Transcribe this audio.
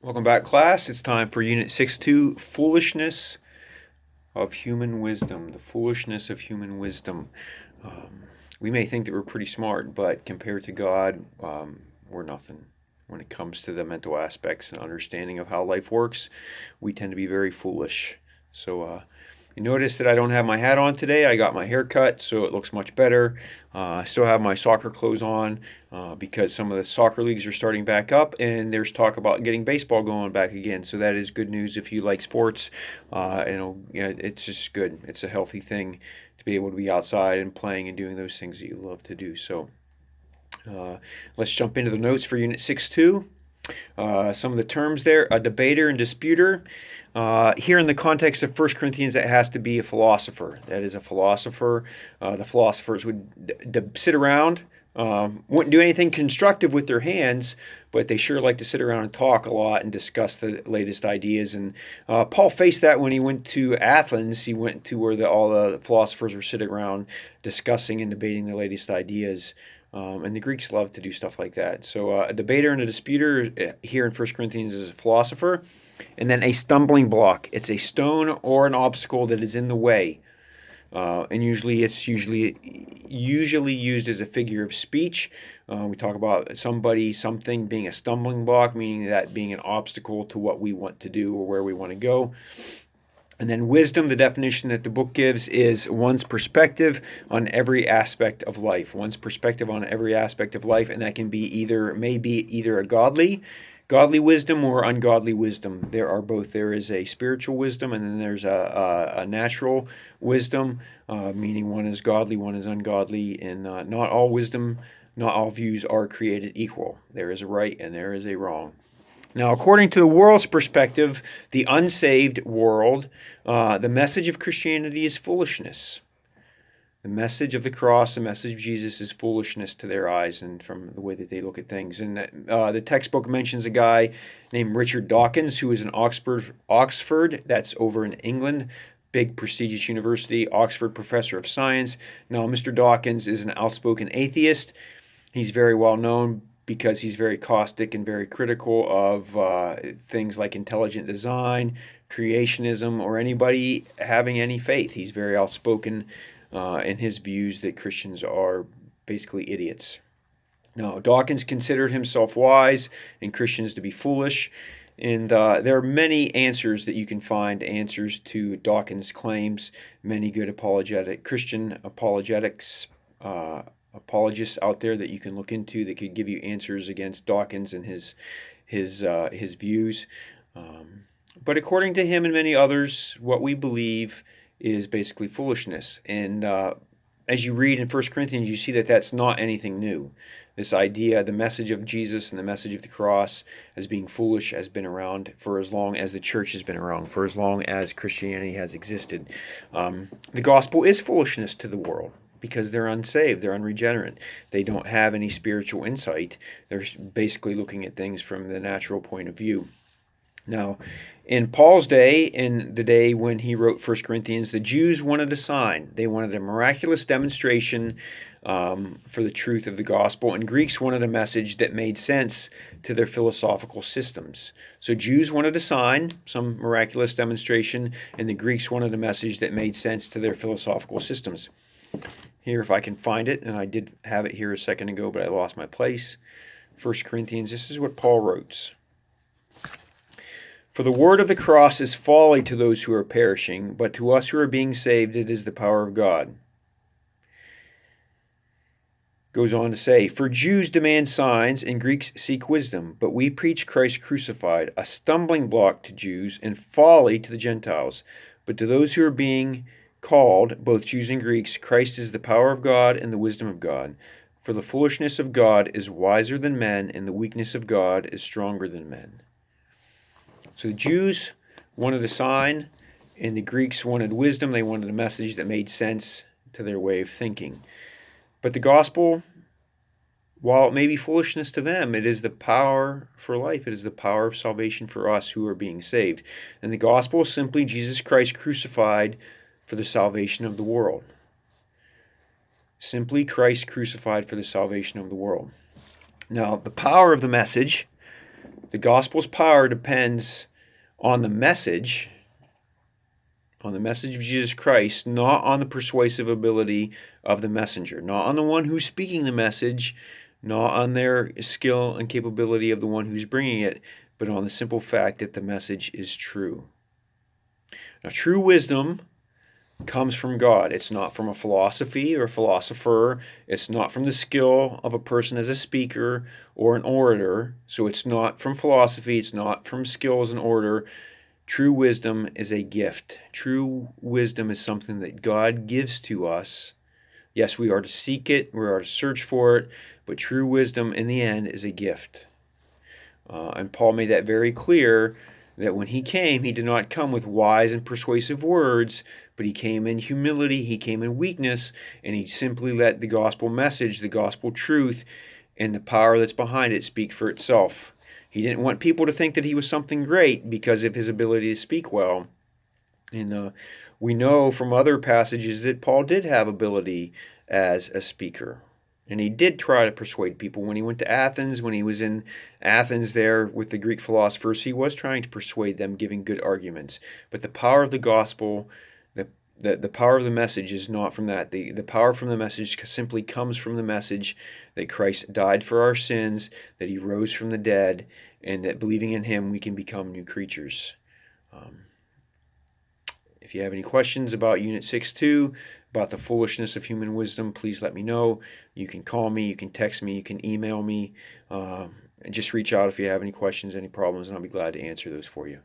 Welcome back, class. It's time for Unit 6.2, Foolishness of Human Wisdom. The foolishness of human wisdom. We may think that we're pretty smart, but compared to God, we're nothing. When it comes to the mental aspects and understanding of how life works, we tend to be very foolish. So, you notice that I don't have my hat on today. I got my hair cut, so it looks much better. I still have my soccer clothes on because some of the soccer leagues are starting back up, and there's talk about getting baseball going back again. So that is good news if you like sports. It's just good. It's a healthy thing to be able to be outside and playing and doing those things that you love to do. So let's jump into the notes for Unit 6.2. Some of the terms there: a debater and disputer. Here in the context of 1 Corinthians, that has to be a philosopher. That is a philosopher. The philosophers would sit around, wouldn't do anything constructive with their hands, but they sure like to sit around and talk a lot and discuss the latest ideas. And Paul faced that when he went to Athens. He went to where all the philosophers were sitting around discussing and debating the latest ideas. And the Greeks love to do stuff like that. So a debater and a disputer here in 1 Corinthians is a philosopher. And then a stumbling block. It's a stone or an obstacle that is in the way. And it's usually used as a figure of speech. We talk about something being a stumbling block, meaning that being an obstacle to what we want to do or where we want to go. And then wisdom, the definition that the book gives is one's perspective on every aspect of life. One's perspective on every aspect of life, and that can be either a godly wisdom or ungodly wisdom. There are both. There is a spiritual wisdom, and then there's a natural wisdom, meaning one is godly, one is ungodly, and not all views are created equal. There is a right and there is a wrong. Now, according to the world's perspective, the unsaved world, the message of Christianity is foolishness. The message of the cross, the message of Jesus is foolishness to their eyes and from the way that they look at things. And the textbook mentions a guy named Richard Dawkins, who is in Oxford, that's over in England, big prestigious university, Oxford professor of science. Now, Mr. Dawkins is an outspoken atheist. He's very well known because he's very caustic and very critical of things like intelligent design, creationism, or anybody having any faith. He's very outspoken in his views that Christians are basically idiots. Now, Dawkins considered himself wise and Christians to be foolish. And there are many answers that you can find, answers to Dawkins' claims, many good Christian apologetics apologists out there that you can look into that could give you answers against Dawkins and his views. But according to him and many others, what we believe is basically foolishness. And as you read in 1 Corinthians, you see that that's not anything new. This idea, the message of Jesus and the message of the cross as being foolish has been around for as long as the church has been around, for as long as Christianity has existed. The gospel is foolishness to the world, because they're unsaved, they're unregenerate. They don't have any spiritual insight. They're basically looking at things from the natural point of view. Now, in Paul's day, in the day when he wrote 1 Corinthians, the Jews wanted a sign. They wanted a miraculous demonstration for the truth of the gospel, and Greeks wanted a message that made sense to their philosophical systems. So Jews wanted a sign, some miraculous demonstration, and the Greeks wanted a message that made sense to their philosophical systems. Here, if I can find it, and I did have it here a second ago, but I lost my place. 1 Corinthians, this is what Paul wrote. For the word of the cross is folly to those who are perishing, but to us who are being saved it is the power of God. Goes on to say, for Jews demand signs and Greeks seek wisdom, but we preach Christ crucified, a stumbling block to Jews and folly to the Gentiles. But to those who are being called, both Jews and Greeks, Christ is the power of God and the wisdom of God. For the foolishness of God is wiser than men, and the weakness of God is stronger than men. So the Jews wanted a sign, and the Greeks wanted wisdom. They wanted a message that made sense to their way of thinking. But the gospel, while it may be foolishness to them, it is the power for life. It is the power of salvation for us who are being saved. And the gospel is simply Jesus Christ crucified for the salvation of the world. Simply Christ crucified for the salvation of the world. Now, the power of the message The gospel's power depends on the message of Jesus Christ, not on the persuasive ability of the messenger, not on the one who's speaking the message, not on their skill and capability of the one who's bringing it, but on the simple fact that the message is true. Now, true wisdom comes from God. It's not from a philosophy or a philosopher. It's not from the skill of a person as a speaker or an orator. So it's not from philosophy. It's not from skill as an orator. True wisdom is a gift. True wisdom is something that God gives to us. Yes, we are to seek it. We are to search for it. But true wisdom in the end is a gift. And Paul made that very clear, that when he came, he did not come with wise and persuasive words, but he came in humility, he came in weakness, and he simply let the gospel message, the gospel truth, and the power that's behind it speak for itself. He didn't want people to think that he was something great because of his ability to speak well. And we know from other passages that Paul did have ability as a speaker. And he did try to persuade people. When he went to Athens, when he was in Athens there with the Greek philosophers, he was trying to persuade them, giving good arguments. But the power of the gospel, the power of the message is not from that. The power from the message simply comes from the message that Christ died for our sins, that he rose from the dead, and that believing in him we can become new creatures. If you have any questions about Unit 6.2, about the foolishness of human wisdom, please let me know. You can call me, you can text me, you can email me. And just reach out if you have any questions, any problems, and I'll be glad to answer those for you.